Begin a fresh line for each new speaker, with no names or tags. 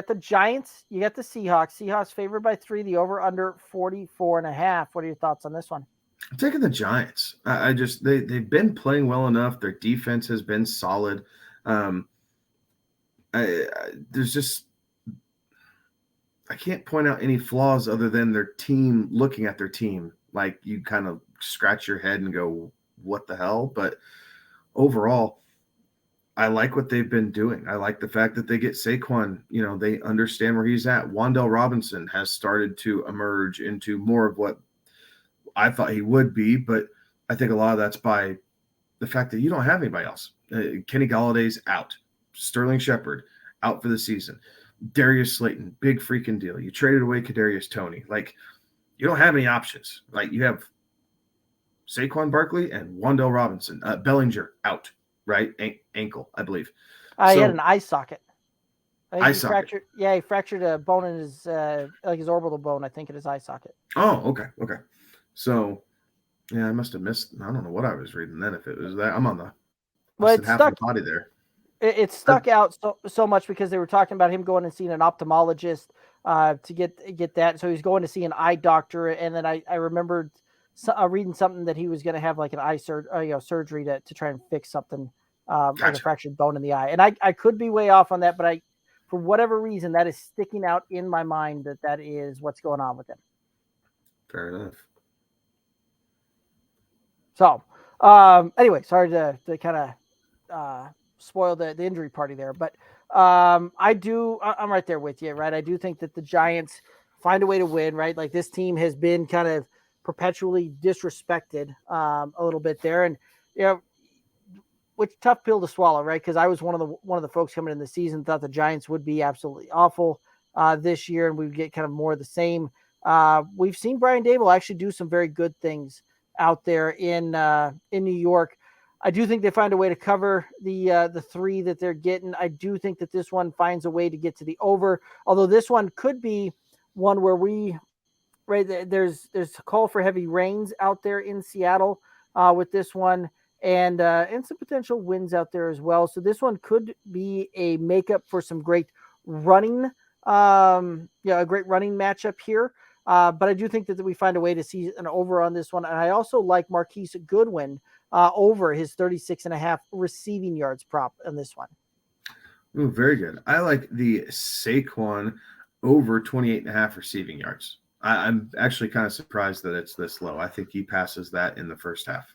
At the Giants, you got the Seahawks. Seahawks favored by 3, the over under 44.5. What are your thoughts on this one?
I'm taking the Giants. I just they've been playing well enough. Their defense has been solid. Um, there's just I can't point out any flaws other than their team. Looking at their team, like you kind of scratch your head and go, "What the hell?" But overall, I like what they've been doing. I like the fact that they get Saquon. They understand where he's at. Wan'Dale Robinson has started to emerge into more of what I thought he would be, but I think a lot of that's by the fact that you don't have anybody else. Kenny Galladay's out. Sterling Shepard out for the season. Darius Slayton, big freaking deal. You traded away Kadarius Toney. Like, you don't have any options. Like, you have Saquon Barkley and Wan'Dale Robinson. Bellinger out, right? Ankle, I believe.
He had an eye socket.
Eye socket.
He fractured a bone in his his orbital bone, I think, in his eye socket.
Oh, okay. So, yeah, I must have missed. I don't know what I was reading then. If it was that, I'm on the
it's
half
stuck.
of the body there.
It stuck out so much because they were talking about him going and seeing an ophthalmologist to get that. So he's going to see an eye doctor, and then I remembered reading something that he was going to have like an eye surgery to try and fix something like a fractured bone in the eye. And I could be way off on that, but for whatever reason that is sticking out in my mind that is what's going on with him.
Fair enough.
So anyway, sorry to kind of spoil the injury party there, but I'm right there with you, right? I do think that the Giants find a way to win, right? Like, this team has been kind of perpetually disrespected a little bit there, and which tough pill to swallow, right? Because I was one of the folks coming in the season thought the Giants would be absolutely awful this year, and we would get kind of more of the same. We've seen Brian Daboll actually do some very good things out there in New York. I do think they find a way to cover the 3 that they're getting. I do think that this one finds a way to get to the over, although this one could be one where there's a call for heavy rains out there in Seattle with this one, and some potential winds out there as well. So this one could be a makeup for some great running, a great running matchup here. But I do think that we find a way to see an over on this one. And I also like Marquise Goodwin over his 36.5 receiving yards prop on this one.
Ooh, very good. I like the Saquon over 28.5 receiving yards. I'm actually kind of surprised that it's this low. I think he passes that in the first half.